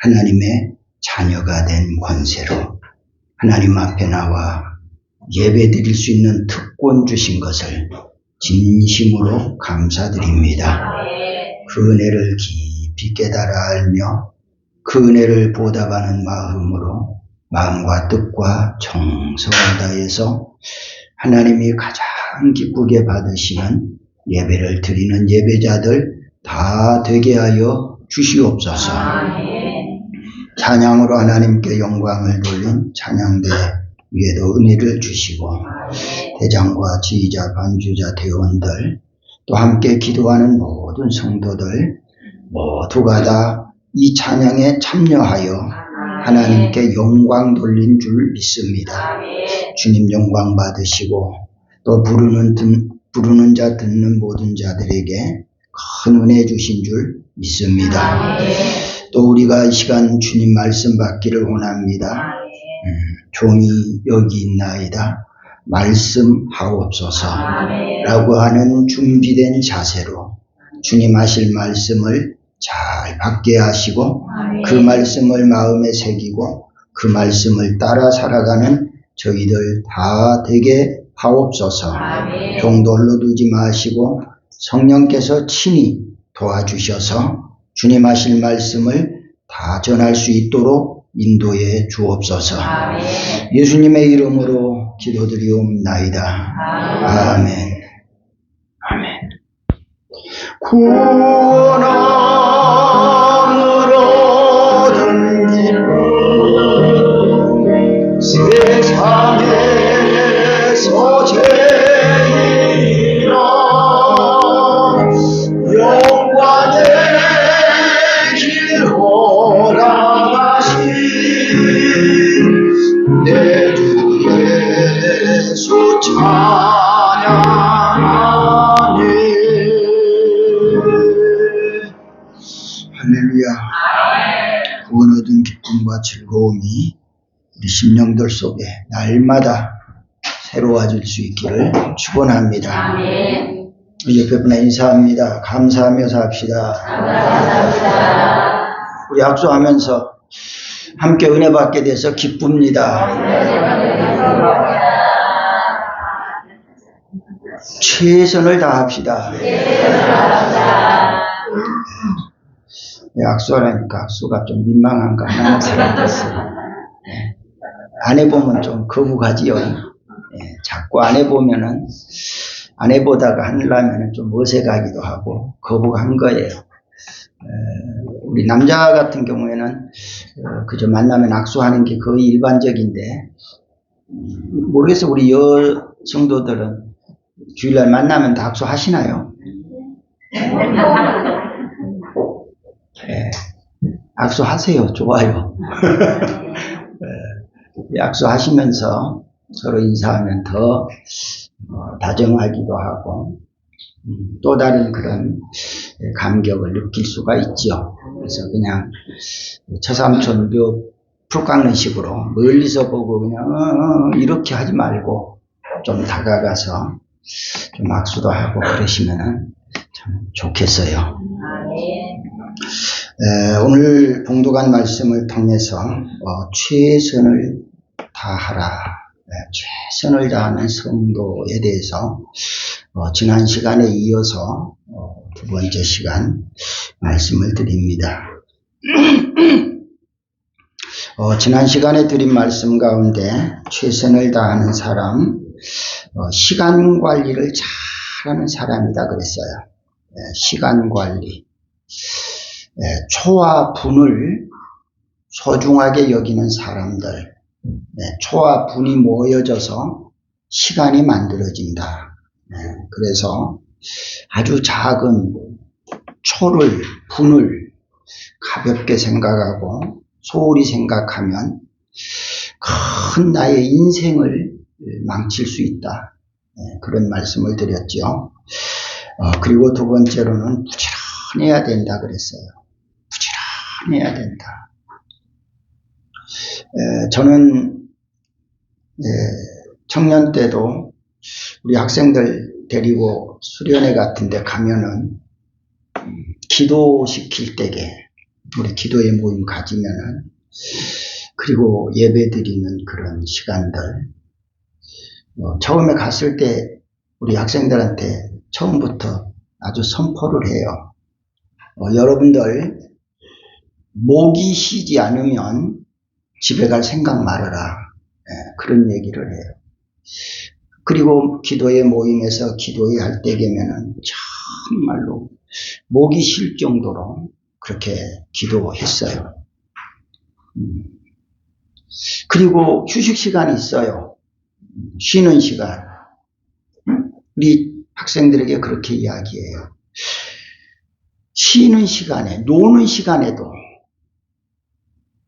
하나님의 자녀가 된 권세로 하나님 앞에 나와 예배 드릴 수 있는 특권 주신 것을 진심으로 감사드립니다. 그 은혜를 깊이 깨달아 알며 그 은혜를 보답하는 마음으로 마음과 뜻과 정성을 다해서 하나님이 가장 기쁘게 받으시는 예배를 드리는 예배자들 다 되게 하여 주시옵소서. 찬양으로 하나님께 영광을 돌린 찬양대 위에도 은혜를 주시고 대장과 지휘자, 반주자, 대원들 또 함께 기도하는 모든 성도들 모두가 다 이 찬양에 참여하여 하나님께 영광 돌린 줄 믿습니다. 주님 영광 받으시고 또 부르는 자 듣는 모든 자들에게 큰 은혜 주신 줄 믿습니다. 또 우리가 이 시간 주님 말씀 받기를 원합니다. 종이 여기 있나이다 말씀하옵소서 라고 하는 준비된 자세로 주님 하실 말씀을 잘 받게 하시고 그 말씀을 마음에 새기고 그 말씀을 따라 살아가는 저희들 다 되게 하옵소서. 종돌로 두지 마시고 성령께서 친히 도와주셔서 주님 하실 말씀을 다 전할 수 있도록 인도해 주옵소서. 예수님의 이름으로 기도드리옵나이다. 아멘. 아멘. 구원함을 얻은 기쁨 세상에서 제일이라 영광의 길 허락하신 내 주 예수 찬양하니 할렐루야. 구원 얻은 기쁨과 즐거움이 우리 심령들 속에 날마다 새로워질 수 있기를 축원합니다. 옆에 분에 인사합니다. 감사하면서 합시다. 우리 악수하면서 함께 은혜 받게 돼서 기쁩니다. 최선을 다합시다. 악수하라니까 악수가 좀 민망한가 하는 사람도 있어요. 안 해보면 좀 거부가지요. 자꾸 안 해보면은 안 해보다가 하려면 좀 어색하기도 하고 거부한 거예요. 우리 남자 같은 경우에는 그저 만나면 악수하는 게 거의 일반적인데 모르겠어요. 우리 여성도들은 주일날 만나면 다 악수하시나요? 악수하세요. 좋아요. 악수하시면서 서로 인사하면 더 다정하기도 하고 또 다른 그런 감격을 느낄 수가 있죠. 그래서 그냥 처삼촌 묘 풀 깎는 식으로 멀리서 보고 그냥 이렇게 하지 말고 좀 다가가서 좀 악수도 하고 그러시면은 참 좋겠어요. 오늘 봉독한 말씀을 통해서 최선을 다하라, 최선을 다하는 성도에 대해서 지난 시간에 이어서 두 번째 시간 말씀을 드립니다. 지난 시간에 드린 말씀 가운데 최선을 다하는 사람, 시간 관리를 잘하는 사람이다 그랬어요. 시간 관리. 초와 분을 소중하게 여기는 사람들, 초와 분이 모여져서 시간이 만들어진다. 그래서 아주 작은 초를, 분을 가볍게 생각하고 소홀히 생각하면 큰 나의 인생을 망칠 수 있다. 그런 말씀을 드렸죠. 그리고 두 번째로는 부지런해야 된다 그랬어요. 부지런해야 된다. 저는 청년 때도 우리 학생들 데리고 수련회 같은 데 가면은 기도시킬 때에 우리 기도의 모임 가지면은, 그리고 예배 드리는 그런 시간들, 처음에 갔을 때 우리 학생들한테 처음부터 아주 선포를 해요. 여러분들 목이 쉬지 않으면 집에 갈 생각 말아라. 그런 얘기를 해요. 그리고 기도의 모임에서 기도회 할 때면은 정말로 목이 쉴 정도로 그렇게 기도했어요. 그리고 휴식 시간이 있어요. 쉬는 시간. 우리 학생들에게 그렇게 이야기해요. 쉬는 시간에, 노는 시간에도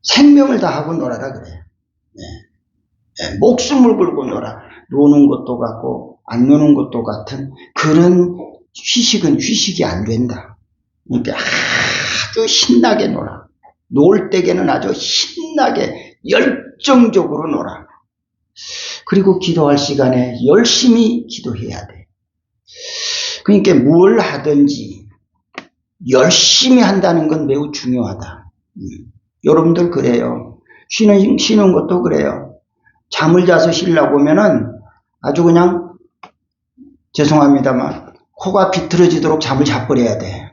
생명을 다하고 놀아라 그래요. 목숨을 걸고 놀아. 노는 것도 같고 안 노는 것도 같은 그런 휴식은 휴식이 안 된다. 그러니까 아주 신나게 놀아. 놀 때에는 아주 신나게 열정적으로 놀아. 그리고 기도할 시간에 열심히 기도해야 돼. 그러니까 뭘 하든지 열심히 한다는 건 매우 중요하다. 여러분들 그래요. 쉬는 것도 그래요. 잠을 자서 쉬려고 하면은 아주 그냥 죄송합니다만 코가 비틀어지도록 잠을 자버려야 돼.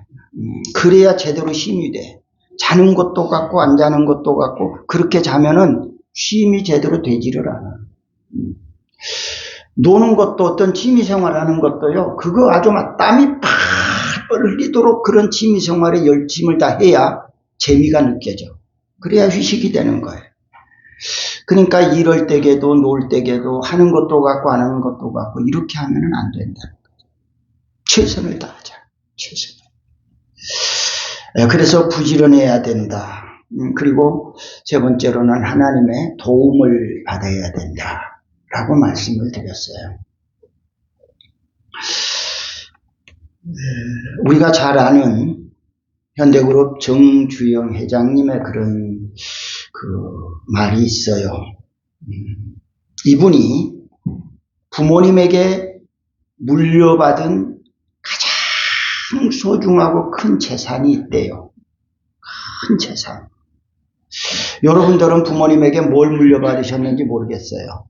그래야 제대로 쉼이 돼. 자는 것도 같고 안 자는 것도 같고 그렇게 자면은 쉼이 제대로 되지를 않아. 노는 것도 어떤 취미생활하는 것도요. 그거 아주 막 땀이 펄펄 흘리도록 그런 취미생활에 열심을 다 해야 재미가 느껴져. 그래야 휴식이 되는 거예요. 그러니까 일할 때에도 놀 때에도 하는 것도 같고 안 하는 것도 같고 이렇게 하면은 안 된다는 거죠. 최선을 다하자. 최선을. 그래서 부지런해야 된다. 그리고 세 번째로는 하나님의 도움을 받아야 된다. 라고 말씀을 드렸어요. 우리가 잘 아는 현대그룹 정주영 회장님의 그런 말이 있어요. 이분이 부모님에게 물려받은 가장 소중하고 큰 재산이 있대요. 큰 재산. 여러분들은 부모님에게 뭘 물려받으셨는지 모르겠어요.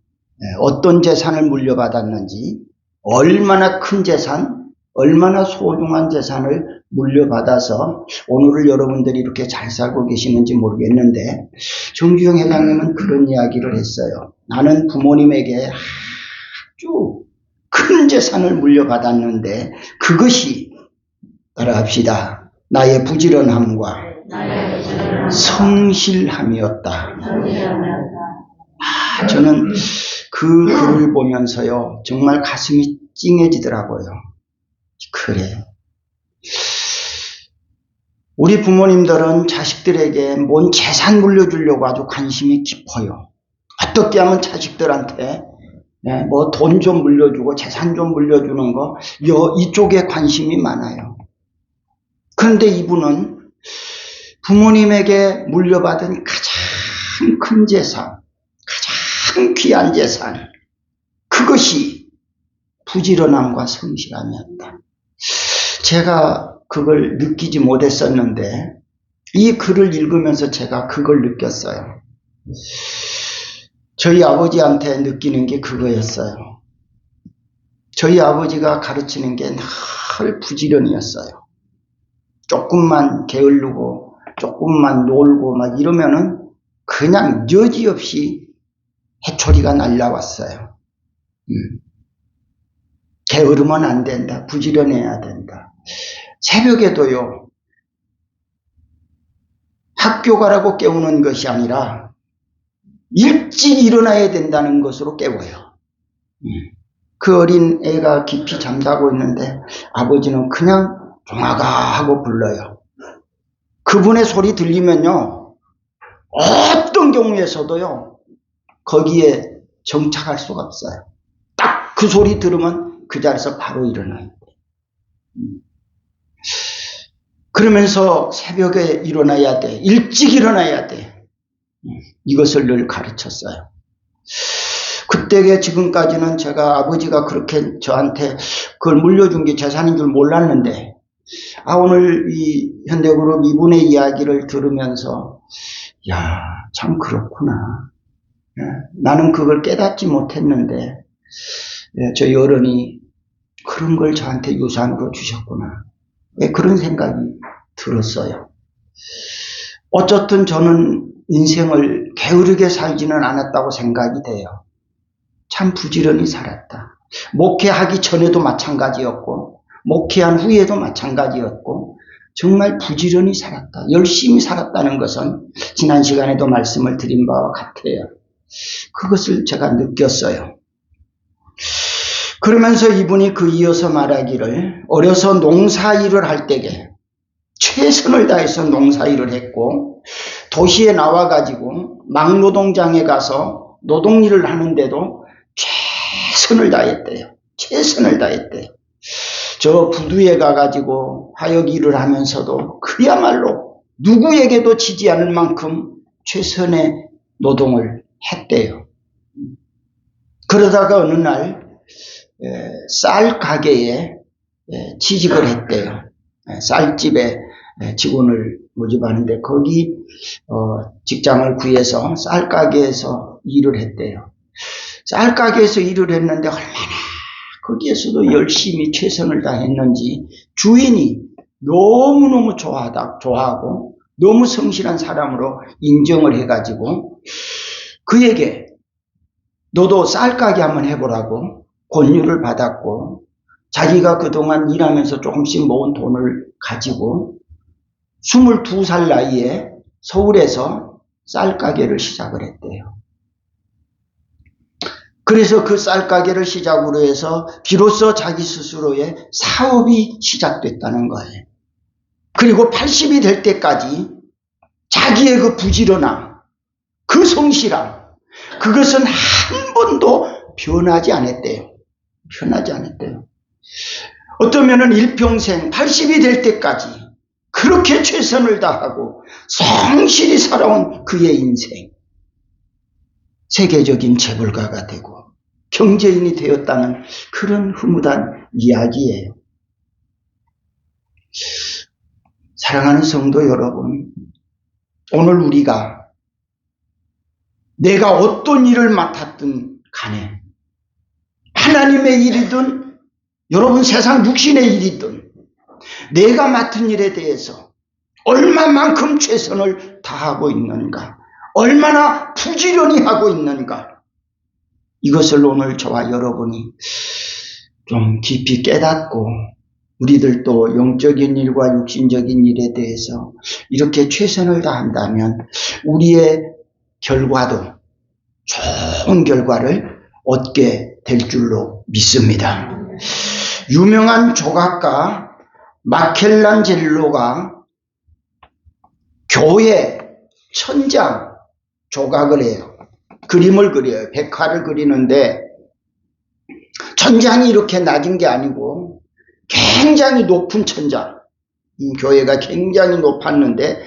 어떤 재산을 물려받았는지, 얼마나 큰 재산, 얼마나 소중한 재산을 물려받아서 오늘을 여러분들이 이렇게 잘 살고 계시는지 모르겠는데 정주영 회장님은 그런 이야기를 했어요. 나는 부모님에게 아주 큰 재산을 물려받았는데 그것이 따라합시다. 나의 부지런함과 성실함이었다. 저는 그 글을 보면서요 정말 가슴이 찡해지더라고요. 그래. 우리 부모님들은 자식들에게 뭔 재산 물려주려고 아주 관심이 깊어요. 어떻게 하면 자식들한테 뭐 돈 좀 물려주고 재산 좀 물려주는 거 이쪽에 관심이 많아요. 그런데 이분은 부모님에게 물려받은 가장 큰 재산, 가장 귀한 재산, 그것이 부지런함과 성실함이었다. 제가 그걸 느끼지 못했었는데 이 글을 읽으면서 제가 그걸 느꼈어요. 저희 아버지한테 느끼는 게 그거였어요. 저희 아버지가 가르치는 게 늘 부지런이었어요. 조금만 게으르고 조금만 놀고 막 이러면은 그냥 여지없이 해초리가 날라왔어요. 게으르면 안 된다. 부지런해야 된다. 새벽에도요. 학교 가라고 깨우는 것이 아니라 일찍 일어나야 된다는 것으로 깨워요. 그 어린 애가 깊이 잠자고 있는데 아버지는 그냥 종아가 하고 불러요. 그분의 소리 들리면요. 어떤 경우에서도요. 거기에 정착할 수가 없어요. 딱 그 소리 들으면 그 자리에서 바로 일어나요. 그러면서 새벽에 일어나야 돼. 일찍 일어나야 돼. 이것을 늘 가르쳤어요. 그때에 지금까지는 제가 아버지가 그렇게 저한테 그걸 물려준 게 재산인 줄 몰랐는데 오늘 이 현대그룹 이분의 이야기를 들으면서 야, 참 그렇구나. 나는 그걸 깨닫지 못했는데 저 어른이 그런 걸 저한테 유산으로 주셨구나. 그런 생각이 들었어요. 어쨌든 저는 인생을 게으르게 살지는 않았다고 생각이 돼요. 참 부지런히 살았다. 목회하기 전에도 마찬가지였고 목회한 후에도 마찬가지였고 정말 부지런히 살았다. 열심히 살았다는 것은 지난 시간에도 말씀을 드린 바와 같아요. 그것을 제가 느꼈어요. 그러면서 이분이 그 이어서 말하기를 어려서 농사일을 할 때에 최선을 다해서 농사일을 했고 도시에 나와가지고 막노동장에 가서 노동일을 하는데도 최선을 다했대요. 최선을 다했대요. 저 부두에 가가지고 화역 일을 하면서도 그야말로 누구에게도 지지 않을 만큼 최선의 노동을 했대요. 그러다가 어느 날 쌀 가게에 취직을 했대요. 쌀집에 직원을 모집하는데 거기 직장을 구해서 쌀 가게에서 일을 했대요. 쌀 가게에서 일을 했는데 얼마나 거기에서도 열심히 최선을 다했는지 주인이 너무너무 좋아하고 너무 성실한 사람으로 인정을 해가지고 그에게 너도 쌀 가게 한번 해보라고 권유를 받았고 자기가 그동안 일하면서 조금씩 모은 돈을 가지고 22살 나이에 서울에서 쌀 가게를 시작을 했대요. 그래서 그 쌀 가게를 시작으로 해서 비로소 자기 스스로의 사업이 시작됐다는 거예요. 그리고 80이 될 때까지 자기의 그 부지런함, 그 성실함, 그것은 한 번도 변하지 않았대요. 변하지 않았대요. 어떠면은 일평생 80이 될 때까지 그렇게 최선을 다하고 성실히 살아온 그의 인생, 세계적인 재벌가가 되고 경제인이 되었다는 그런 흐뭇한 이야기예요. 사랑하는 성도 여러분, 오늘 우리가 내가 어떤 일을 맡았든 간에 하나님의 일이든 여러분 세상 육신의 일이든 내가 맡은 일에 대해서 얼마만큼 최선을 다하고 있는가, 얼마나 부지런히 하고 있는가, 이것을 오늘 저와 여러분이 좀 깊이 깨닫고 우리들도 영적인 일과 육신적인 일에 대해서 이렇게 최선을 다한다면 우리의 결과도 좋은 결과를 얻게 될 줄로 믿습니다. 유명한 조각가 마켈란젤로가 교회 천장 조각을 해요. 그림을 그려요. 백화를 그리는데 천장이 이렇게 낮은 게 아니고 굉장히 높은 천장, 교회가 굉장히 높았는데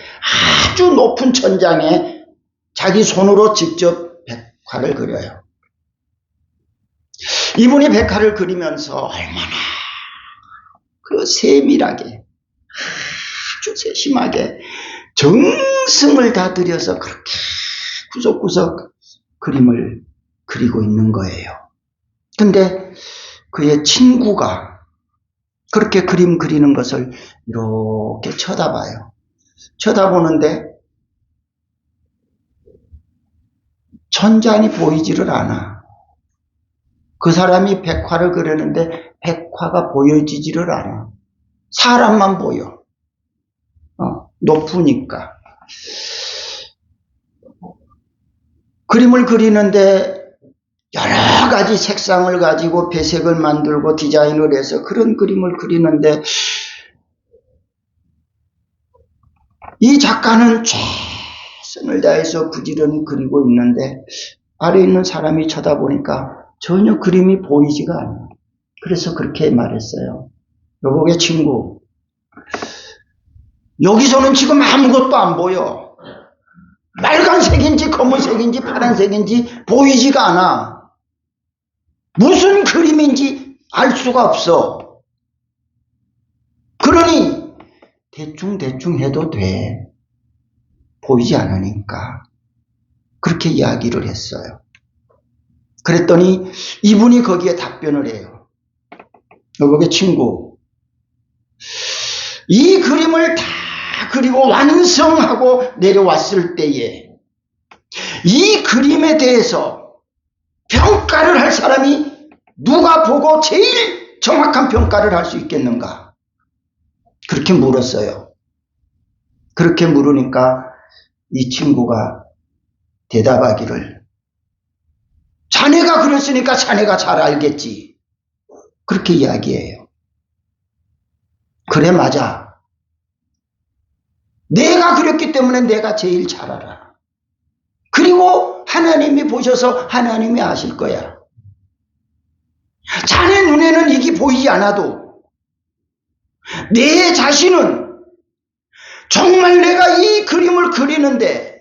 아주 높은 천장에 자기 손으로 직접 백화를 그려요. 이분이 백화를 그리면서 얼마나 그 세밀하게 아주 세심하게 정성을 다 들여서 그렇게 구석구석 그림을 그리고 있는 거예요. 근데 그의 친구가 그렇게 그림 그리는 것을 이렇게 쳐다봐요. 쳐다보는데 천장이 보이지를 않아. 그 사람이 백화를 그리는데 백화가 보여지지를 않아. 사람만 보여. 높으니까. 그림을 그리는데 여러 가지 색상을 가지고 배색을 만들고 디자인을 해서 그런 그림을 그리는데 이 작가는 최선을 다해서 부지런히 그리고 있는데 아래에 있는 사람이 쳐다보니까 전혀 그림이 보이지가 않아. 그래서 그렇게 말했어요. 여보게 친구, 여기서는 지금 아무것도 안 보여. 빨간색인지 검은색인지 파란색인지 보이지가 않아. 무슨 그림인지 알 수가 없어. 그러니 대충 해도 돼. 보이지 않으니까. 그렇게 이야기를 했어요. 그랬더니 이분이 거기에 답변을 해요. 여보게 친구, 이 그림을 다 그리고 완성하고 내려왔을 때에 이 그림에 대해서 평가를 할 사람이 누가 보고 제일 정확한 평가를 할 수 있겠는가? 그렇게 물었어요. 그렇게 물으니까 이 친구가 대답하기를, 자네가 그랬으니까 자네가 잘 알겠지. 그렇게 이야기해요. 그래, 맞아. 내가 그랬기 때문에 내가 제일 잘 알아. 그리고 하나님이 보셔서 하나님이 아실 거야. 자네 눈에는 이게 보이지 않아도 내 자신은 정말 내가 이 그림을 그리는데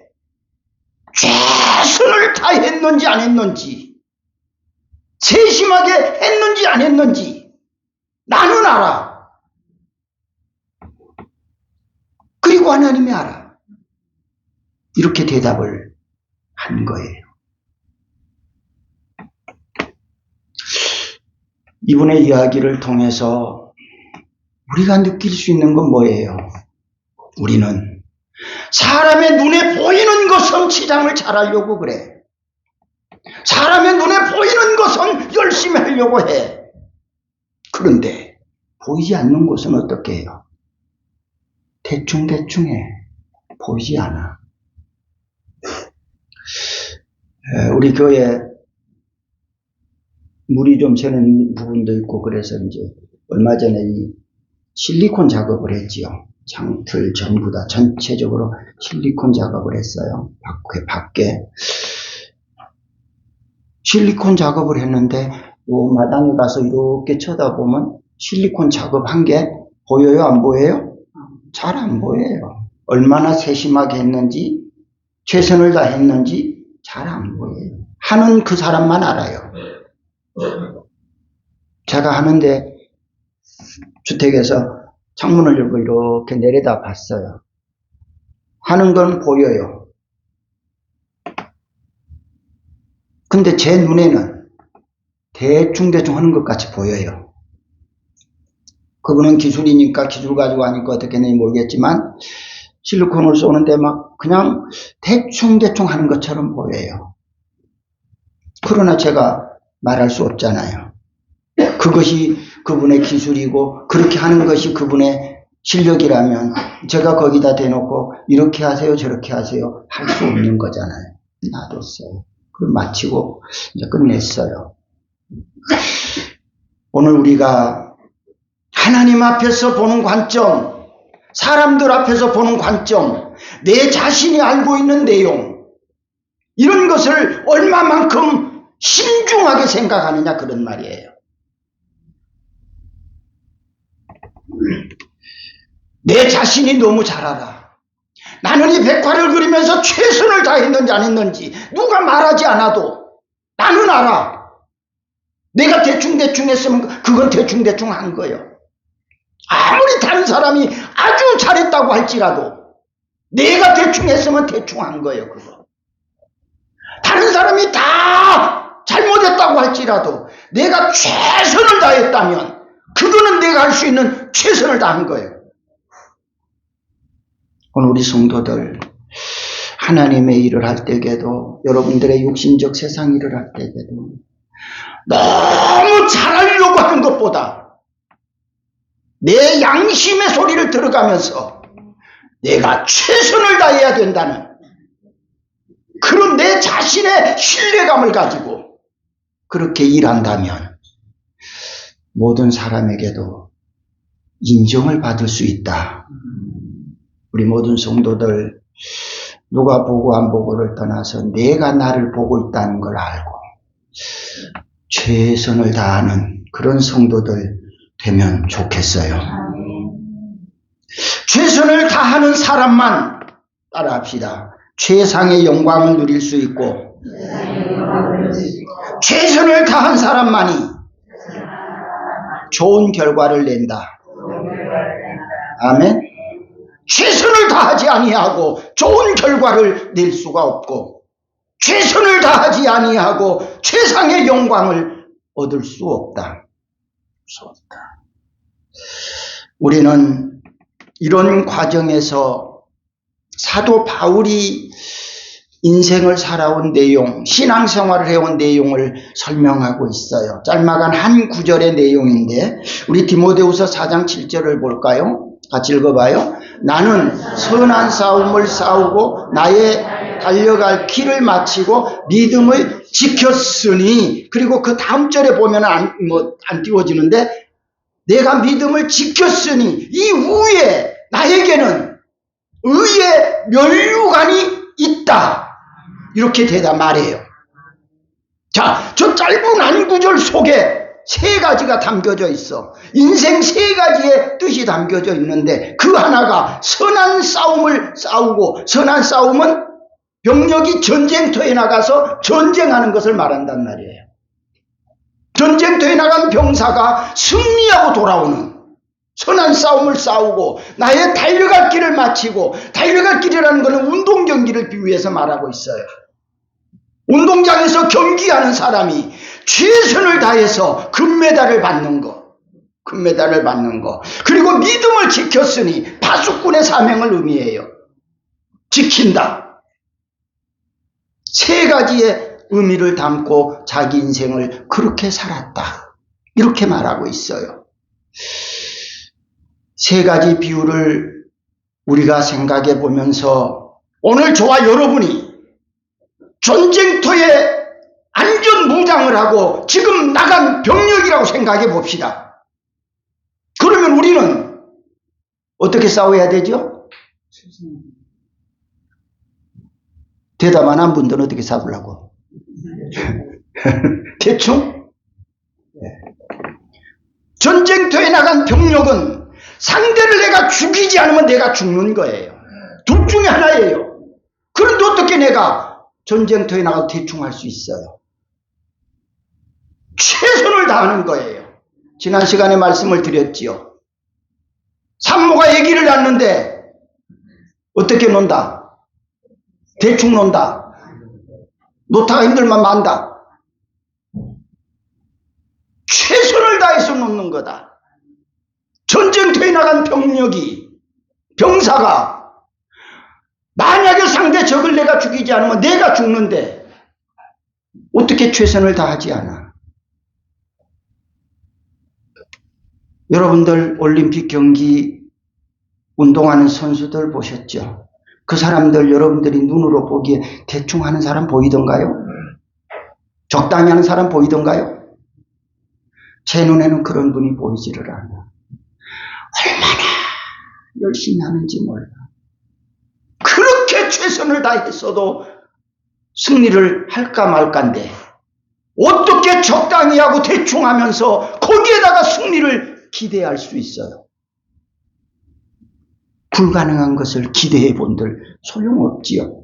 최선을 다했는지 안 했는지, 세심하게 했는지 안 했는지 나는 알아. 그리고 하나님이 알아. 이렇게 대답을 한 거예요. 이분의 이야기를 통해서 우리가 느낄 수 있는 건 뭐예요? 우리는 사람의 눈에 보이는 것은 치장을 잘하려고 그래. 사람의 눈에 보이는 것은 열심히 하려고 해. 그런데 보이지 않는 것은 어떻게 해요? 대충 해. 보이지 않아. 우리 교회 물이 좀 새는 부분도 있고 그래서 이제 얼마 전에 이 실리콘 작업을 했지요. 창틀 전부 다 전체적으로 실리콘 작업을 했어요. 밖에 실리콘 작업을 했는데 요 마당에 가서 이렇게 쳐다보면 실리콘 작업한 게 보여요? 안 보여요? 잘 안 보여요. 얼마나 세심하게 했는지, 최선을 다했는지 잘 안 보여요. 하는 그 사람만 알아요. 제가 하는데 주택에서 창문을 열고 이렇게 내려다 봤어요. 하는 건 보여요. 근데 제 눈에는 대충 하는 것 같이 보여요. 그분은 기술이니까 기술 가지고 하니까 어떻게 했는지 모르겠지만 실리콘을 쏘는데 막 그냥 대충 하는 것처럼 보여요. 그러나 제가 말할 수 없잖아요. 그것이 그분의 기술이고 그렇게 하는 것이 그분의 실력이라면 제가 거기다 대놓고 이렇게 하세요 저렇게 하세요 할 수 없는 거잖아요. 놔뒀어요. 그걸 마치고 이제 끝냈어요. 오늘 우리가 하나님 앞에서 보는 관점, 사람들 앞에서 보는 관점, 내 자신이 알고 있는 내용, 이런 것을 얼마만큼 신중하게 생각하느냐 그런 말이에요. 내 자신이 너무 잘 알아. 나는 이 백화를 그리면서 최선을 다했는지 안 했는지 누가 말하지 않아도 나는 알아. 내가 대충 했으면 그건 대충 한 거예요. 아무리 다른 사람이 아주 잘했다고 할지라도 내가 대충 했으면 대충 한 거예요. 그거. 다른 사람이 다 잘못했다고 할지라도 내가 최선을 다했다면 그거는 내가 할 수 있는 최선을 다한 거예요. 오늘 우리 성도들 하나님의 일을 할 때에도 여러분들의 육신적 세상 일을 할 때에도 너무 잘하려고 하는 것보다 내 양심의 소리를 들어가면서 내가 최선을 다해야 된다는 그런 내 자신의 신뢰감을 가지고 그렇게 일한다면 모든 사람에게도 인정을 받을 수 있다. 우리 모든 성도들 누가 보고 안 보고를 떠나서 내가 나를 보고 있다는 걸 알고 최선을 다하는 그런 성도들 되면 좋겠어요. 최선을 다하는 사람만 따라합시다. 최상의 영광을 누릴 수 있고 최선을 다한 사람만이 좋은 결과를 낸다. 아멘. 최선을 다하지 아니하고 좋은 결과를 낼 수가 없고, 최선을 다하지 아니하고 최상의 영광을 얻을 수 없다. 우리는 이런 과정에서 사도 바울이 인생을 살아온 내용, 신앙생활을 해온 내용을 설명하고 있어요. 짤막한 한 구절의 내용인데, 우리 디모데후서 4장 7절을 볼까요? 같이 읽어봐요. 나는 선한 싸움을 싸우고 나의 달려갈 길을 마치고 믿음을 지켰으니, 그리고 그 다음 절에 보면 안 띄워지는데, 내가 믿음을 지켰으니 이후에 나에게는 의의 면류관이 있다. 이렇게 말해요. 자, 저 짧은 한 구절 속에 세 가지가 담겨져 있어. 인생 세 가지의 뜻이 담겨져 있는데, 그 하나가 선한 싸움을 싸우고, 선한 싸움은 병력이 전쟁터에 나가서 전쟁하는 것을 말한단 말이에요. 전쟁터에 나간 병사가 승리하고 돌아오는 선한 싸움을 싸우고 나의 달려갈 길을 마치고, 달려갈 길이라는 것은 운동 경기를 비유해서 말하고 있어요. 운동장에서 경기하는 사람이 최선을 다해서 금메달을 받는 것, 금메달을 받는 것. 그리고 믿음을 지켰으니 파수꾼의 사명을 의미해요. 지킨다. 세 가지의 의미를 담고 자기 인생을 그렇게 살았다. 이렇게 말하고 있어요. 세 가지 비유를 우리가 생각해 보면서, 오늘 저와 여러분이 전쟁터에 안전무장을 하고 지금 나간 병력이라고 생각해 봅시다. 그러면 우리는 어떻게 싸워야 되죠? 대답 안 한 분들은 어떻게 싸우려고? 대충? 전쟁터에 나간 병력은 상대를 내가 죽이지 않으면 내가 죽는 거예요. 둘 중에 하나예요. 그런데 어떻게 내가 전쟁터에 나가서 대충 할 수 있어요? 최선을 다하는 거예요. 지난 시간에 말씀을 드렸지요. 산모가 아기를 낳는데 어떻게 논다? 대충 논다. 놓다가 힘들면 만다. 최선을 다해서 놓는 거다. 전쟁터에 나간 병사가 만약에 상대 적을 내가 죽이지 않으면 내가 죽는데 어떻게 최선을 다하지 않아? 여러분들 올림픽 경기 운동하는 선수들 보셨죠? 그 사람들 여러분들이 눈으로 보기에 대충 하는 사람 보이던가요? 적당히 하는 사람 보이던가요? 제 눈에는 그런 분이 보이지를 않아. 얼마나 열심히 하는지 몰라. 그렇게 최선을 다했어도 승리를 할까 말까인데 어떻게 적당히 하고 대충 하면서 거기에다가 승리를 기대할 수 있어요? 불가능한 것을 기대해 본들 소용없지요.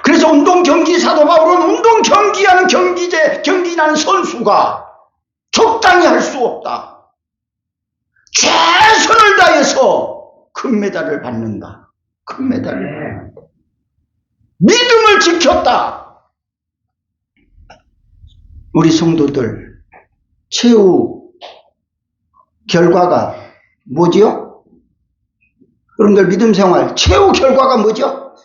그래서 운동 경기 사도 바울은 운동 경기하는 경기하는 선수가 적당히 할 수 없다. 최선을 다해서 금메달을 받는다. 금메달을 받는다. 믿음을 지켰다. 우리 성도들 최후 결과가 뭐지요? 여러분들 믿음 생활 최후 결과가 뭐죠?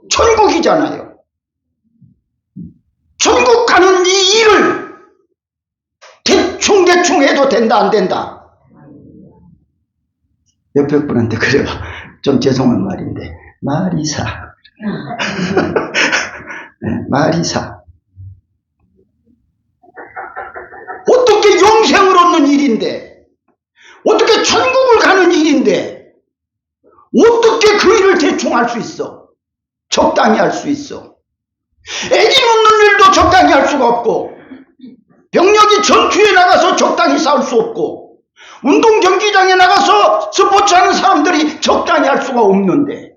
천국이잖아요. 천국 가는 이 일을 대충 해도 된다 안 된다? 옆에 분한테 그래요. 좀 죄송한 말인데 말이사. 말이사. 어떻게 영생을 얻는 일인데, 어떻게 천국을 가는 일인데 어떻게 그 일을 대충 할 수 있어? 적당히 할 수 있어. 애기 놓는 일도 적당히 할 수가 없고, 병력이 전투에 나가서 적당히 싸울 수 없고, 운동 경기장에 나가서 스포츠하는 사람들이 적당히 할 수가 없는데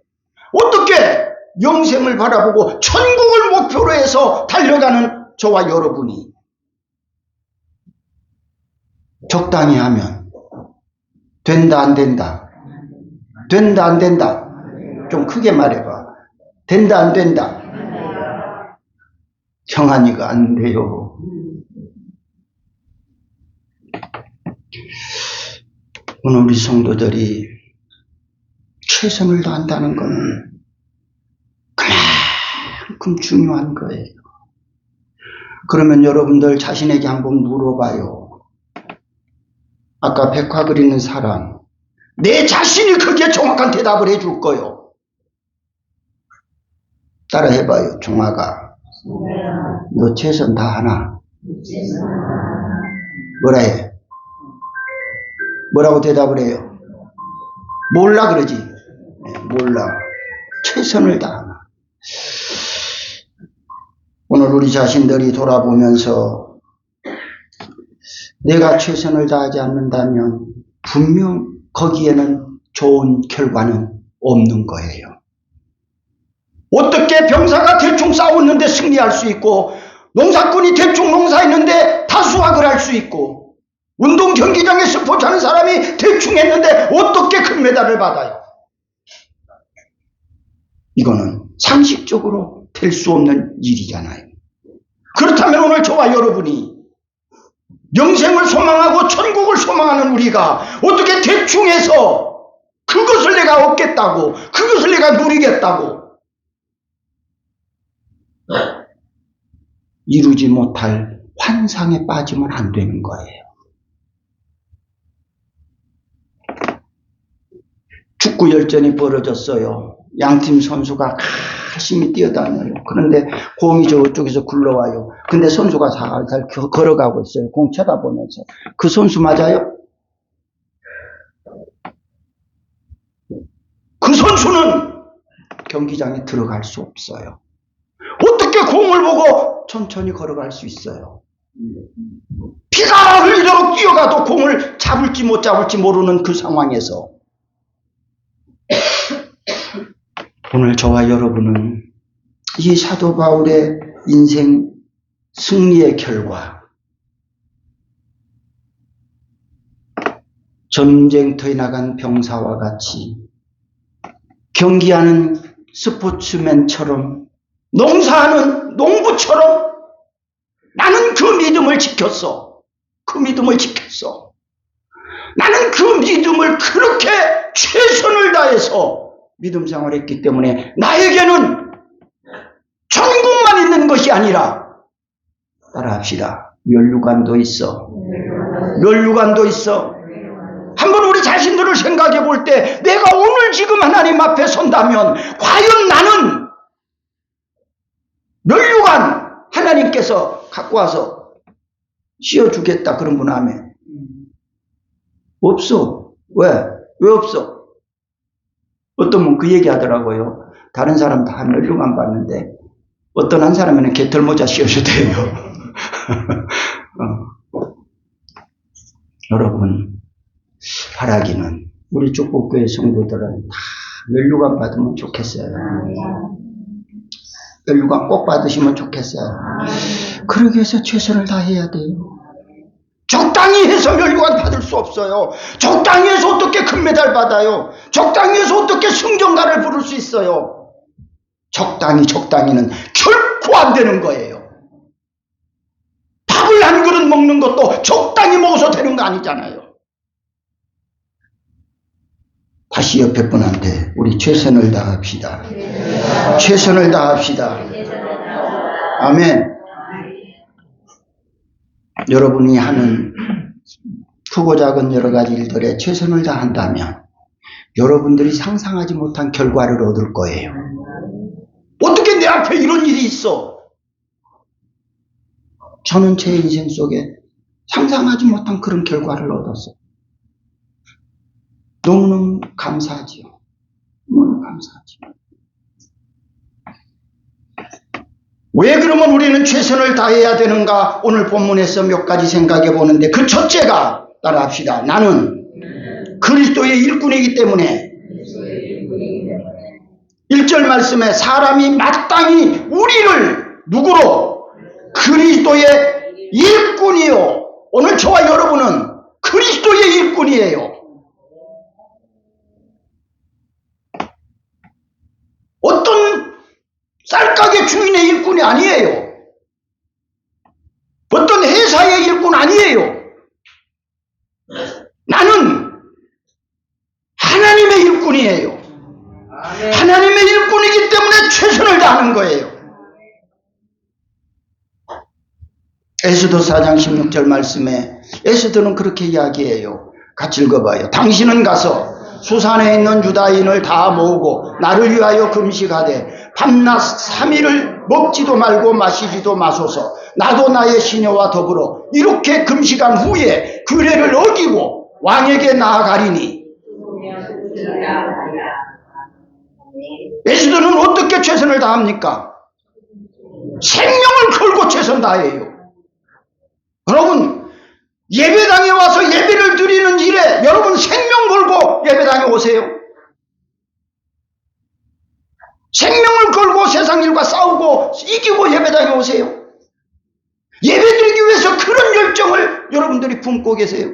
어떻게 영생을 바라보고 천국을 목표로 해서 달려가는 저와 여러분이 적당히 하면 된다 안 된다? 된다 안 된다? 좀 크게 말해봐. 된다 안 된다? 정한이가 안 돼요. 오늘 우리 성도들이 최선을 다한다는 것은 그만큼 중요한 거예요. 그러면 여러분들 자신에게 한번 물어봐요. 아까 백화 그리는 사람, 내 자신이 거기에 정확한 대답을 해줄 거요. 따라 해봐요. 종아가, 너 최선 다하나? 뭐라 해? 뭐라고 대답을 해요? 몰라 그러지? 네, 몰라. 최선을 다하나? 오늘 우리 자신들이 돌아보면서 내가 최선을 다하지 않는다면 분명 거기에는 좋은 결과는 없는 거예요. 어떻게 병사가 대충 싸웠는데 승리할 수 있고, 농사꾼이 대충 농사했는데 다수확을 할 수 있고, 운동 경기장에 스포츠 하는 사람이 대충 했는데 어떻게 금메달을 받아요? 이거는 상식적으로 될 수 없는 일이잖아요. 그렇다면 오늘 저와 여러분이 영생을 소망하고 천국을 소망하는 우리가 어떻게 대충 해서 그것을 내가 얻겠다고, 그것을 내가 누리겠다고 이루지 못할 환상에 빠지면 안 되는 거예요. 축구 열전이 벌어졌어요. 양팀 선수가 열심히 뛰어다녀요. 그런데 공이 저쪽에서 굴러와요. 근데 선수가 살살 걸어가고 있어요. 공 쳐다보면서. 그 선수 맞아요? 그 선수는 경기장에 들어갈 수 없어요. 어떻게 공을 보고 천천히 걸어갈 수 있어요? 피가 흘리도록 뛰어가도 공을 잡을지 못 잡을지 모르는 그 상황에서 오늘 저와 여러분은 이 사도 바울의 인생 승리의 결과, 전쟁터에 나간 병사와 같이 경기하는 스포츠맨처럼, 농사하는 농부처럼 나는 그 믿음을 지켰어. 그 믿음을 지켰어. 나는 그 믿음을 그렇게 최선을 다해서 믿음 생활을 했기 때문에 나에게는 천국만 있는 것이 아니라, 따라합시다. 면류관도 있어. 면류관도 있어. 한번 우리 자신들을 생각해 볼 때 내가 오늘 지금 하나님 앞에 선다면 과연 나는 면류관 하나님께서 갖고 와서 씌워주겠다 그런 분 아멘? 없어. 왜? 왜 없어? 어떤 분 그 얘기 하더라고요. 다른 사람 다 면류관 받는데 어떤 한 사람에는 개털모자 씌워줘도 돼요. 여러분, 바라기는 우리 축복교회 성도들은 다 면류관 받으면 좋겠어요. 면류관 꼭 받으시면 좋겠어요. 그러기 위해서 최선을 다해야 돼요. 적당히 해서 면류관 받을 수 없어요. 적당히 해서 어떻게 금메달 받아요? 적당히 해서 어떻게 승전가를 부를 수 있어요? 적당히는 결코 안 되는 거예요. 밥을 한 그릇 먹는 것도 적당히 먹어서 되는 거 아니잖아요. 다시 옆에 분한테 우리 최선을 다합시다. 최선을 다합시다. 아멘. 여러분이 하는 크고 작은 여러 가지 일들에 최선을 다한다면 여러분들이 상상하지 못한 결과를 얻을 거예요. 어떻게 내 앞에 이런 일이 있어? 저는 제 인생 속에 상상하지 못한 그런 결과를 얻었어요. 너무너무 감사하지요. 너무 감사하지요. 왜 그러면 우리는 최선을 다해야 되는가? 오늘 본문에서 몇 가지 생각해 보는데 그 첫째가, 따라합시다. 나는 그리스도의 일꾼이기 때문에 1절 말씀에 사람이 마땅히 우리를 누구로? 그리스도의 일꾼이요. 오늘 저와 여러분은 그리스도의 일꾼이에요. 주인의 일꾼이 아니에요. 어떤 회사의 일꾼 아니에요. 나는 하나님의 일꾼이에요. 하나님의 일꾼이기 때문에 최선을 다하는 거예요. 에스더 4장 16절 말씀에 에스더는 그렇게 이야기해요. 같이 읽어봐요. 당신은 가서 수산에 있는 유다인을 다 모으고 나를 위하여 금식하되 밤낮 3일을 먹지도 말고 마시지도 마소서. 나도 나의 시녀와 더불어 이렇게 금식한 후에 규례를 어기고 왕에게 나아가리니. 에스더는 어떻게 최선을 다합니까? 생명을 걸고 최선 다해요. 여러분, 예배당에 와서 예배를 드리는 일에 여러분 생명 걸고 예배당에 오세요. 생명을 걸고 세상 일과 싸우고 이기고 예배당에 오세요. 예배 드리기 위해서 그런 열정을 여러분들이 품고 계세요.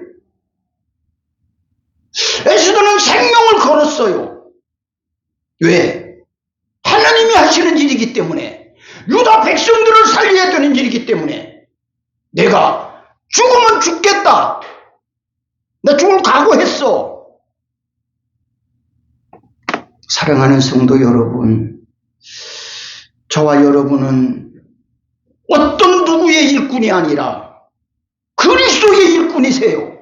에스더는 생명을 걸었어요. 왜? 하나님이 하시는 일이기 때문에, 유다 백성들을 살려야 되는 일이기 때문에, 내가 죽으면 죽겠다. 나 죽을 각오했어. 사랑하는 성도 여러분, 저와 여러분은 어떤 누구의 일꾼이 아니라 그리스도의 일꾼이세요.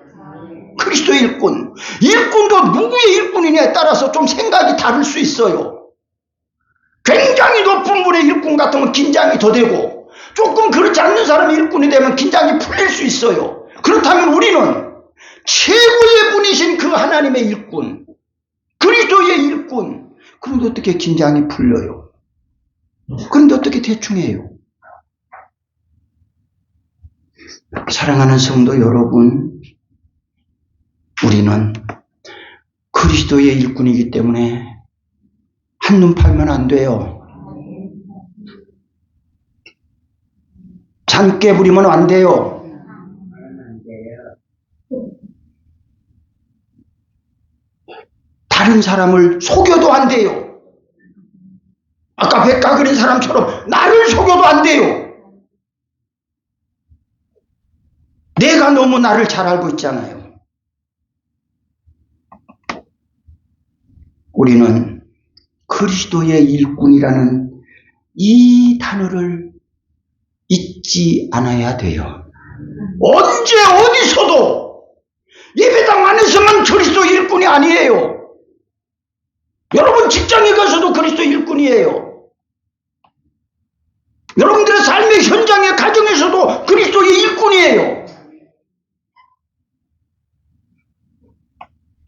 그리스도의 일꾼. 일꾼도 누구의 일꾼이냐에 따라서 좀 생각이 다를 수 있어요. 굉장히 높은 분의 일꾼 같으면 긴장이 더 되고, 조금 그렇지 않는 사람이 일꾼이 되면 긴장이 풀릴 수 있어요. 그렇다면 우리는 최고의 분이신 그 하나님의 일꾼, 그리스도의 일꾼. 그런데 어떻게 긴장이 풀려요? 그런데 어떻게 대충 해요? 사랑하는 성도 여러분, 우리는 그리스도의 일꾼이기 때문에 한눈 팔면 안 돼요. 잔깨 부리면 안 돼요. 다른 사람을 속여도 안 돼요. 아까 백가 그린 사람처럼 나를 속여도 안 돼요. 내가 너무 나를 잘 알고 있잖아요. 우리는 그리스도의 일꾼이라는 이 단어를 잊지 않아야 돼요. 언제 어디서도 예배당 안에서만 그리스도 일꾼이 아니에요. 여러분 직장에 가서도 그리스도 일꾼이에요. 여러분들의 삶의 현장의 가정에서도 그리스도의 일꾼이에요.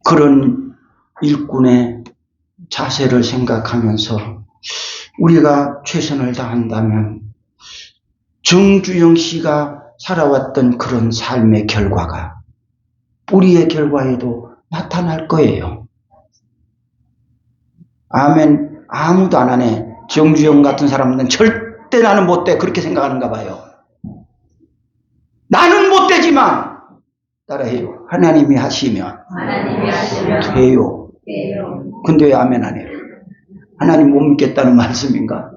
그런 일꾼의 자세를 생각하면서 우리가 최선을 다한다면 정주영 씨가 살아왔던 그런 삶의 결과가 우리의 결과에도 나타날 거예요. 아멘. 아무도 안 하네. 정주영 같은 사람은 절대 나는 못 돼. 그렇게 생각하는가 봐요. 나는 못 되지만 따라해요. 하나님이 하시면 돼요. 근데 왜 아멘 안 해요? 하나님 못 믿겠다는 말씀인가?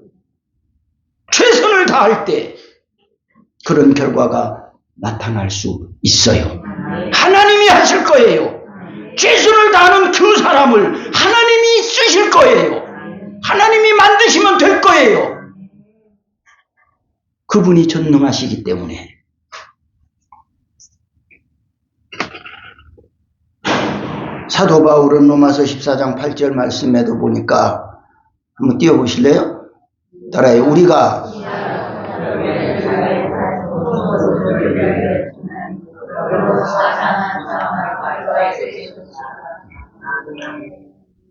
최선을 다할 때 그런 결과가 나타날 수 있어요. 하나님이 하실 거예요. 최선을 다하는 그 사람을 하나님이 쓰실 거예요. 하나님이 만드시면 될 거예요. 그분이 전능하시기 때문에. 사도 바울은 로마서 14장 8절 말씀에도 보니까 한번 띄워보실래요? 따라해요. 우리가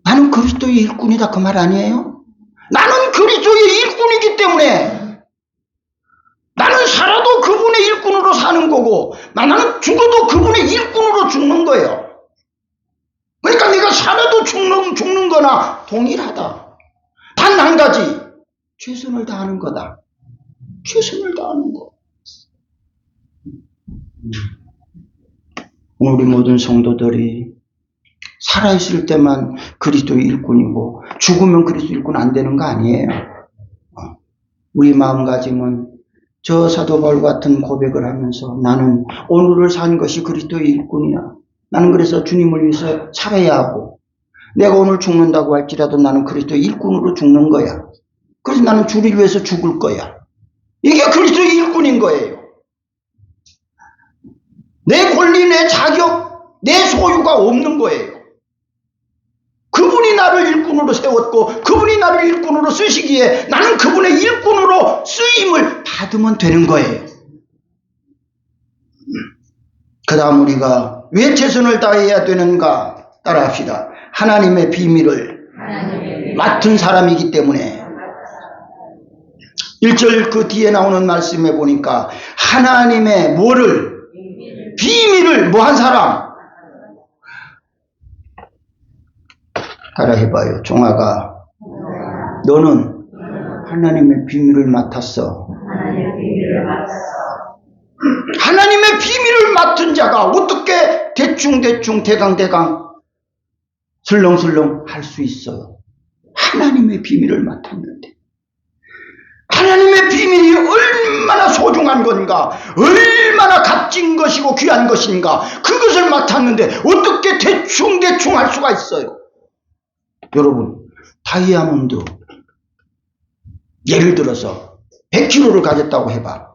나는 그리스도의 일꾼이다 그 말 아니에요? 나는 그리스도의 일꾼이기 때문에 나는 살아도 그분의 일꾼으로 사는 거고 나는 죽어도 그분의 일꾼으로 죽는 거예요. 그러니까 내가 살아도 죽는 거나 동일하다. 단 한 가지, 최선을 다하는 거다. 최선을 다하는 거. 오늘 우리 모든 성도들이 살아있을 때만 그리스도의 일꾼이고 죽으면 그리스도 일꾼 안 되는 거 아니에요. 우리 마음가짐은 저 사도 바울 같은 고백을 하면서 나는 오늘을 산 것이 그리스도의 일꾼이야. 나는 그래서 주님을 위해서 살아야 하고 내가 오늘 죽는다고 할지라도 나는 그리스도의 일꾼으로 죽는 거야. 그래서 나는 주를 위해서 죽을 거야. 이게 그리스도의 일꾼인 거예요. 내 권리, 내 자격, 내 소유가 없는 거예요. 그분이 나를 일꾼으로 세웠고 그분이 나를 일꾼으로 쓰시기에 나는 그분의 일꾼으로 쓰임을 받으면 되는 거예요. 그 다음 우리가 왜 최선을 다해야 되는가? 따라합시다. 하나님의 비밀을 맡은 사람이기 때문에 1절 그 뒤에 나오는 말씀에 보니까 하나님의 뭐를? 비밀을 뭐 한 사람? 따라 해봐요. 종아가 너는 하나님의 비밀을 맡았어. 하나님의 비밀을 맡은 자가 어떻게 대충 대강 슬렁슬렁 할 수 있어요? 하나님의 비밀을 맡았는데 하나님의 비밀이 얼마나 소중한 건가, 얼마나 값진 것이고 귀한 것인가, 그것을 맡았는데 어떻게 대충 할 수가 있어요? 여러분, 다이아몬드 예를 들어서 100kg를 가졌다고 해봐.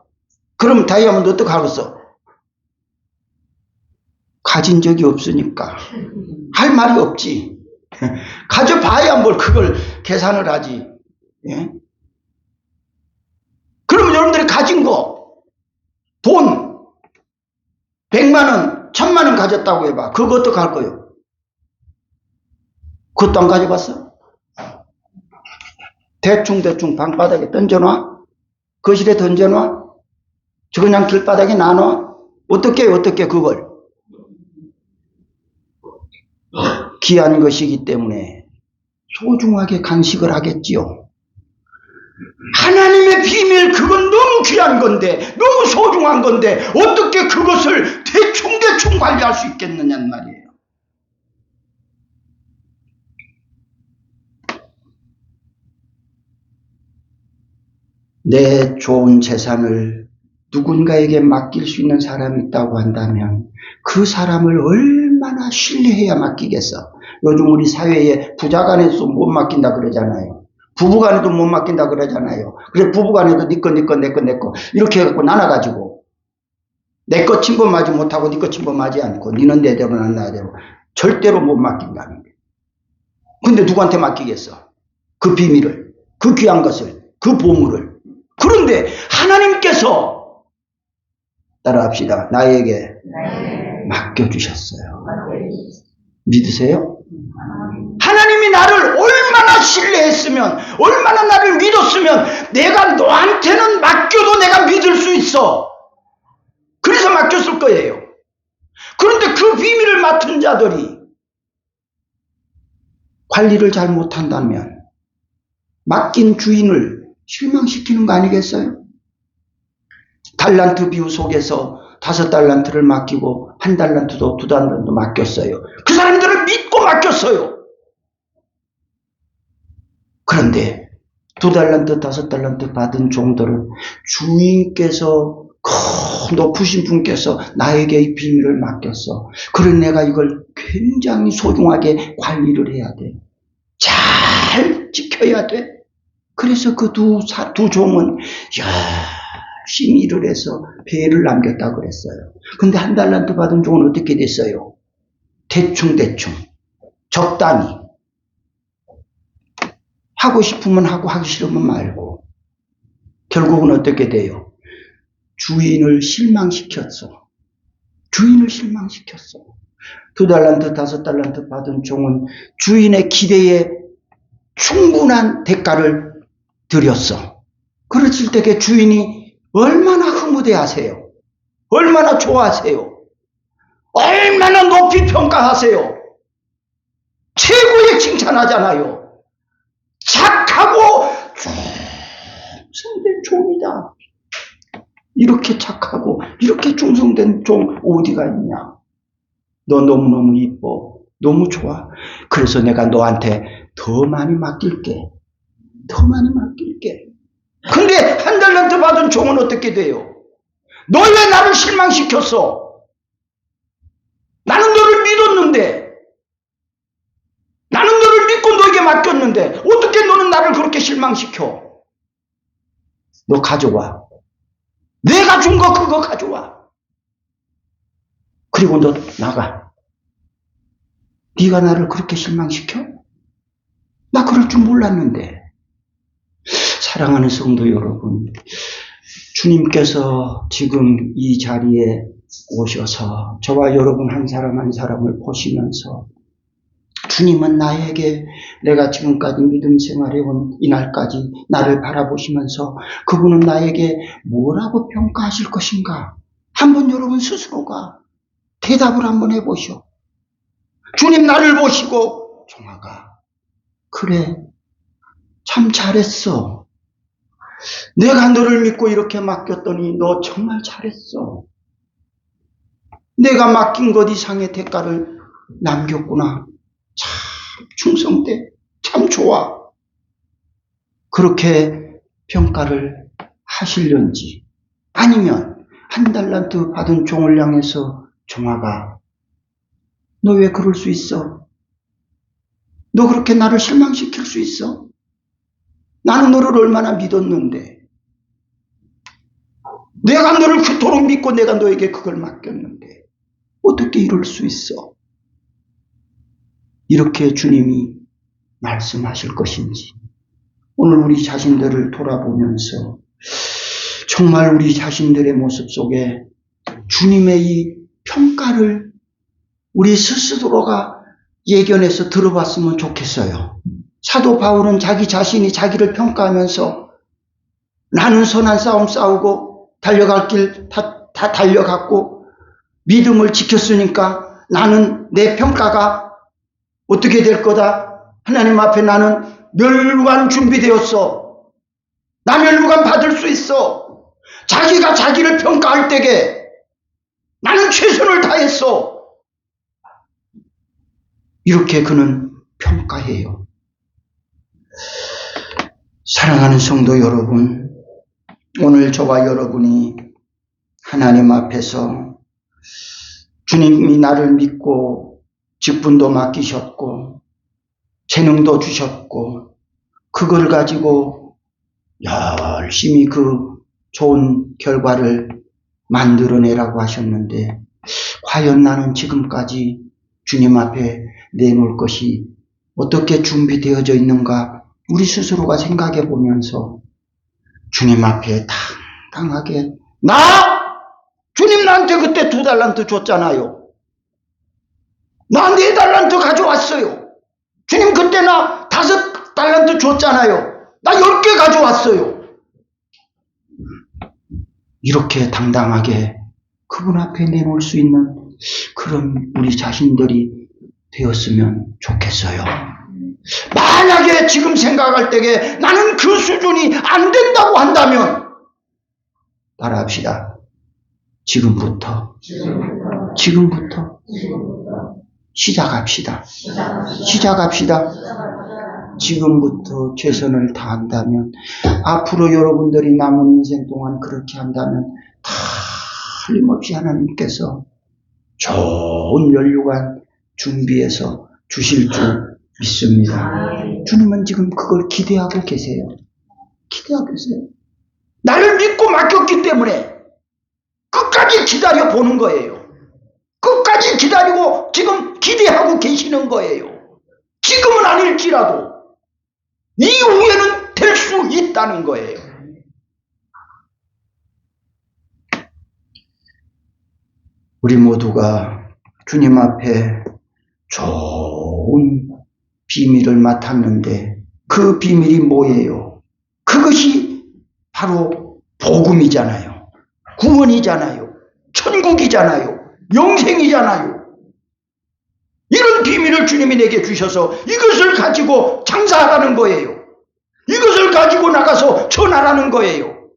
그럼 다이아몬드 어떻게 하겠어? 가진 적이 없으니까 할 말이 없지. 가져봐야 뭘 그걸 계산을 하지. 예? 그럼 여러분들이 가진 거, 돈 100만 원, 1000만 원 가졌다고 해봐. 그거 어떻게 할 거예요? 그것도 안 가져봤어? 대충 방바닥에 던져놔? 거실에 던져놔? 저 그냥 길바닥에 놔놔? 어떻게 그걸? 귀한 것이기 때문에 소중하게 간직을 하겠지요. 하나님의 비밀, 그건 너무 귀한 건데, 너무 소중한 건데 어떻게 그것을 대충 관리할 수 있겠느냐는 말이에요. 내 좋은 재산을 누군가에게 맡길 수 있는 사람이 있다고 한다면 그 사람을 얼마나 신뢰해야 맡기겠어. 요즘 우리 사회에 부자간에도 못 맡긴다 그러잖아요. 부부간에도 못 맡긴다 그러잖아요. 그래서 부부간에도 네 거 이렇게 해갖고 나눠가지고 내 거 침범하지 못하고 네 거 침범하지 않고 니는 내대로 난 나대로 절대로 못 맡긴다는 거예요. 근데 누구한테 맡기겠어? 그 비밀을, 그 귀한 것을, 그 보물을. 그런데 하나님께서 따라합시다. 나에게 맡겨주셨어요. 믿으세요? 하나님이 나를 얼마나 신뢰했으면, 얼마나 나를 믿었으면 내가 너한테는 맡겨도 내가 믿을 수 있어. 그래서 맡겼을 거예요. 그런데 그 비밀을 맡은 자들이 관리를 잘 못한다면 맡긴 주인을 실망시키는 거 아니겠어요? 달란트 비유 속에서 5달란트를 맡기고 1달란트도 2달란트도 맡겼어요. 그 사람들을 믿고 맡겼어요. 그런데 2달란트, 5달란트 받은 종들은 주인께서 높으신 분께서 나에게 이 비밀을 맡겼어. 그래 내가 이걸 굉장히 소중하게 관리를 해야 돼. 잘 지켜야 돼. 그래서 그 두 종은 열심히 일을 해서 배를 남겼다 그랬어요. 근데 1달란트 받은 종은 어떻게 됐어요? 대충 적당히 하고 싶으면 하고 하기 싫으면 말고 결국은 어떻게 돼요? 주인을 실망시켰어. 2달란트, 5달란트 받은 종은 주인의 기대에 충분한 대가를 드렸어. 그랬을 때 주인이 얼마나 흐뭇해하세요. 얼마나 좋아하세요. 얼마나 높이 평가하세요. 최고의 칭찬하잖아요. 착하고 충성된 종이다. 이렇게 착하고 이렇게 충성된 종 어디가 있냐. 너 너무너무 이뻐. 너무 좋아. 그래서 내가 너한테 더 많이 맡길게. 근데 한 달란트 받은 종은 어떻게 돼요? 너 왜 나를 실망시켰어? 나는 너를 믿었는데, 나는 너를 믿고 너에게 맡겼는데 어떻게 너는 나를 그렇게 실망시켜? 너 가져와. 내가 준 거 그거 가져와. 그리고 너 나가. 네가 나를 그렇게 실망시켜? 나 그럴 줄 몰랐는데. 사랑하는 성도 여러분, 주님께서 지금 이 자리에 오셔서 저와 여러분 한 사람 한 사람을 보시면서 주님은 나에게 내가 지금까지 믿음 생활해온 이날까지 나를 바라보시면서 그분은 나에게 뭐라고 평가하실 것인가? 한번 여러분 스스로가 대답을 한번 해보시오. 주님 나를 보시고 종아가 그래 참 잘했어. 내가 너를 믿고 이렇게 맡겼더니 너 정말 잘했어. 내가 맡긴 것 이상의 대가를 남겼구나. 참 충성돼. 참 좋아. 그렇게 평가를 하시려는지 아니면 한 달란트 받은 종을 향해서 종아가 너 왜 그럴 수 있어? 너 그렇게 나를 실망시킬 수 있어? 나는 너를 얼마나 믿었는데 내가 너를 그토록 믿고 내가 너에게 그걸 맡겼는데 어떻게 이럴 수 있어? 이렇게 주님이 말씀하실 것인지 오늘 우리 자신들을 돌아보면서 정말 우리 자신들의 모습 속에 주님의 이 평가를 우리 스스로가 예견해서 들어봤으면 좋겠어요. 사도 바울은 자기 자신이 자기를 평가하면서 나는 선한 싸움 싸우고 달려갈 길 다 달려갔고 믿음을 지켰으니까 나는 내 평가가 어떻게 될 거다. 하나님 앞에 나는 멸류관 준비되었어. 나 멸류관 받을 수 있어. 자기가 자기를 평가할 때에 나는 최선을 다했어. 이렇게 그는 평가해요. 사랑하는 성도 여러분, 오늘 저와 여러분이 하나님 앞에서 주님이 나를 믿고 직분도 맡기셨고 재능도 주셨고 그걸 가지고 열심히 그 좋은 결과를 만들어내라고 하셨는데 과연 나는 지금까지 주님 앞에 내놓을 것이 어떻게 준비되어져 있는가 우리 스스로가 생각해 보면서 주님 앞에 당당하게 주님 나한테 그때 2달란트 줬잖아요. 나 4달란트 가져왔어요. 주님 그때 나 5달란트 줬잖아요. 나 10개 가져왔어요. 이렇게 당당하게 그분 앞에 내놓을 수 있는 그런 우리 자신들이 되었으면 좋겠어요. 만약에 지금 생각할 때에 나는 그 수준이 안 된다고 한다면 따라합시다. 지금부터 시작합시다. 지금부터 최선을 다한다면 앞으로 여러분들이 남은 인생 동안 그렇게 한다면 틀림없이 하나님께서 좋은 멸류관 준비해서 주실 줄 믿습니다. 주님은 지금 그걸 기대하고 계세요. 나를 믿고 맡겼기 때문에 끝까지 기다려 보는 거예요. 끝까지 기다리고 지금 기대하고 계시는 거예요. 지금은 아닐지라도 이후에는 될 수 있다는 거예요. 우리 모두가 주님 앞에 좋은 비밀을 맡았는데 그 비밀이 뭐예요? 그것이 바로 복음이잖아요. 구원이잖아요. 천국이잖아요. 영생이잖아요. 이런 비밀을 주님이 내게 주셔서 이것을 가지고 장사하라는 거예요. 이것을 가지고 나가서 전하라는 거예요.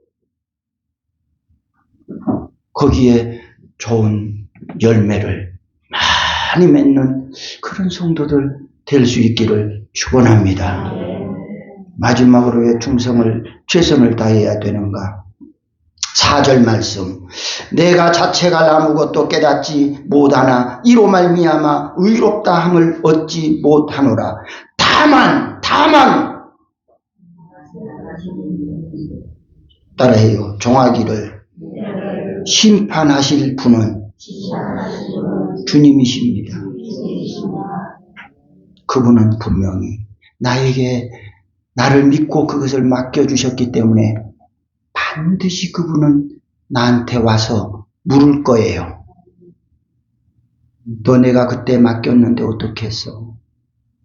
거기에 좋은 열매를 많이 맺는 그런 성도들 될 수 있기를 축원합니다. 마지막으로 왜 최선을 다해야 되는가? 4절 말씀. 내가 자체가 아무것도 깨닫지 못하나 이로 말미암아 의롭다 함을 얻지 못하노라. 다만 따라해요. 종아기를 심판하실 분은 주님이십니다. 그분은 분명히 나를 믿고 그것을 맡겨주셨기 때문에 반드시 그분은 나한테 와서 물을 거예요. 너 내가 그때 맡겼는데 어떻게 했어?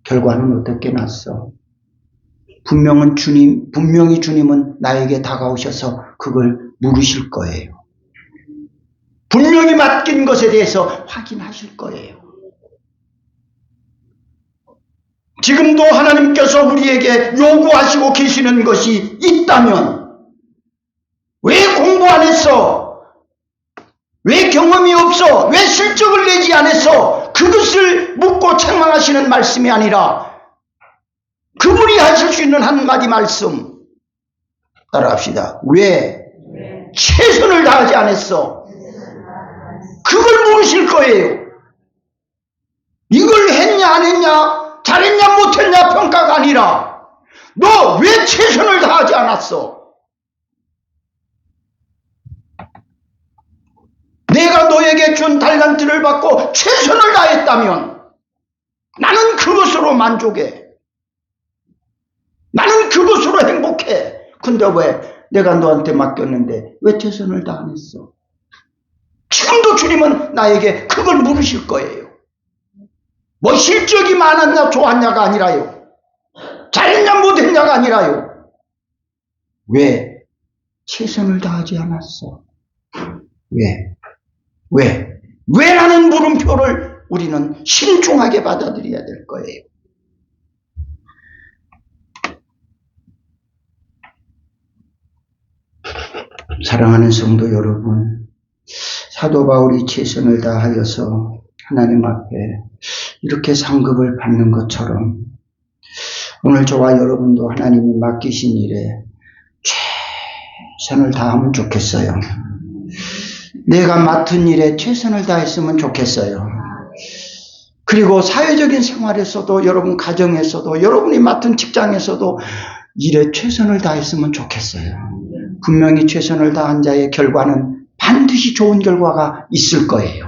결과는 어떻게 났어? 분명히 주님은 나에게 다가오셔서 그걸 물으실 거예요. 분명히 맡긴 것에 대해서 확인하실 거예요. 지금도 하나님께서 우리에게 요구하시고 계시는 것이 있다면 왜 공부 안 했어? 왜 경험이 없어? 왜 실적을 내지 않았어? 그것을 묻고 책망하시는 말씀이 아니라 그분이 하실 수 있는 한마디 말씀 따라합시다. 왜 최선을 다하지 않았어? 그걸 물으실 거예요. 이걸 했냐 안 했냐, 잘했냐 못했냐 평가가 아니라 너 왜 최선을 다하지 않았어? 내가 너에게 준 달란트를 받고 최선을 다했다면 나는 그것으로 만족해. 나는 그것으로 행복해. 근데 왜 내가 너한테 맡겼는데 왜 최선을 다 안 했어? 지금도 주님은 나에게 그걸 물으실 거예요. 뭐 실적이 많았냐 좋았냐가 아니라요. 잘했냐 못했냐가 아니라요. 왜 최선을 다하지 않았어? 왜라는 물음표를 우리는 신중하게 받아들여야 될 거예요. 사랑하는 성도 여러분, 사도 바울이 최선을 다하여서 하나님 앞에 이렇게 상급을 받는 것처럼 오늘 저와 여러분도 하나님이 맡기신 일에 최선을 다하면 좋겠어요. 내가 맡은 일에 최선을 다했으면 좋겠어요. 그리고 사회적인 생활에서도, 여러분 가정에서도, 여러분이 맡은 직장에서도 일에 최선을 다했으면 좋겠어요. 분명히 최선을 다한 자의 결과는 반드시 좋은 결과가 있을 거예요.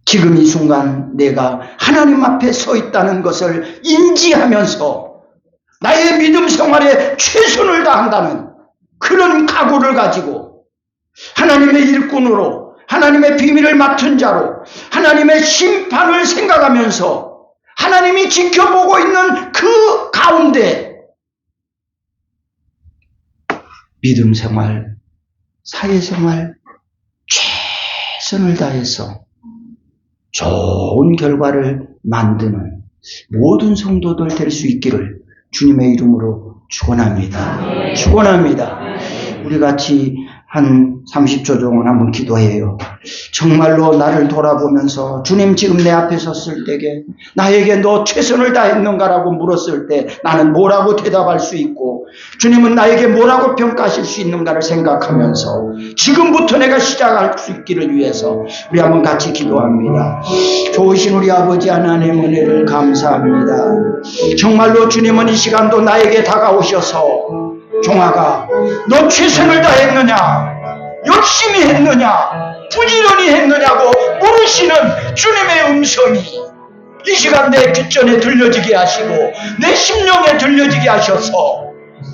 지금 이 순간 내가 하나님 앞에 서 있다는 것을 인지하면서 나의 믿음 생활에 최선을 다한다는 그런 각오를 가지고 하나님의 일꾼으로, 하나님의 비밀을 맡은 자로, 하나님의 심판을 생각하면서 하나님이 지켜보고 있는 그 가운데 믿음 생활, 사회생활 최선을 다해서 좋은 결과를 만드는 모든 성도들 될 수 있기를 주님의 이름으로 축원합니다. 축원합니다. 우리 같이 한 30초 정도 한번 기도해요. 정말로 나를 돌아보면서 주님 지금 내 앞에 섰을 때에 나에게 너 최선을 다했는가라고 물었을 때 나는 뭐라고 대답할 수 있고 주님은 나에게 뭐라고 평가하실 수 있는가를 생각하면서 지금부터 내가 시작할 수 있기를 위해서 우리 한번 같이 기도합니다. 좋으신 우리 아버지 하나님 은혜를 감사합니다. 정말로 주님은 이 시간도 나에게 다가오셔서 종아가 너 최선을 다했느냐, 열심히 했느냐, 부지런히 했느냐고 물으시는 주님의 음성이 이 시간 내 귓전에 들려지게 하시고 내 심령에 들려지게 하셔서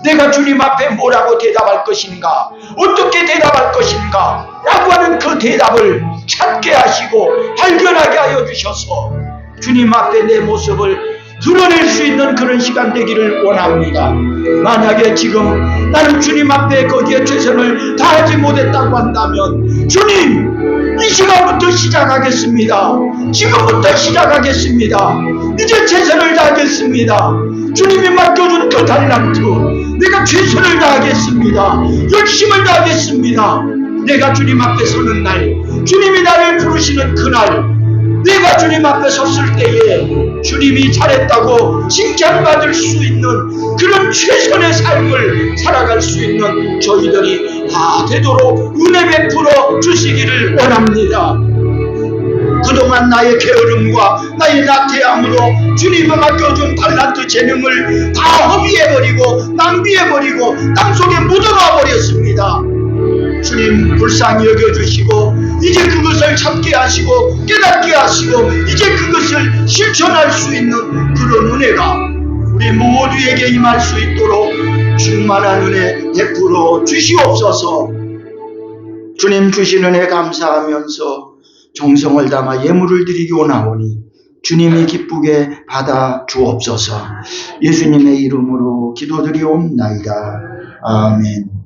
내가 주님 앞에 뭐라고 대답할 것인가, 어떻게 대답할 것인가 라고 하는 그 대답을 찾게 하시고 발견하게 하여 주셔서 주님 앞에 내 모습을 드러낼 수 있는 그런 시간 되기를 원합니다. 만약에 지금 나는 주님 앞에 거기에 최선을 다하지 못했다고 한다면 주님 이 시간부터 시작하겠습니다. 지금부터 시작하겠습니다. 이제 최선을 다하겠습니다. 주님이 맡겨준 그 달란트 내가 최선을 다하겠습니다. 열심을 다하겠습니다. 내가 주님 앞에 서는 날, 주님이 나를 부르시는 그날 내가 주님 앞에 섰을 때에 주님이 잘했다고 칭찬받을 수 있는 그런 최선의 삶을 살아갈 수 있는 저희들이 다 되도록 은혜 베풀어 주시기를 원합니다. 그동안 나의 게으름과 나의 나태함으로 주님이 맡겨준 달란트 재능을 다 허비해버리고 낭비해버리고 땅속에 묻어가 버렸습니다. 주님 불쌍히 여겨주시고 이제 그것을 찾게 하시고 깨닫게 하시고 이제 그것을 실천할 수 있는 그런 은혜가 우리 모두에게 임할 수 있도록 충만한 은혜 베풀어 주시옵소서. 주님 주신 은혜 감사하면서 정성을 담아 예물을 드리기 원하오니 주님이 기쁘게 받아 주옵소서. 예수님의 이름으로 기도드리옵나이다. 아멘.